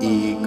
1،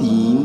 3،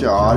4،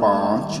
5،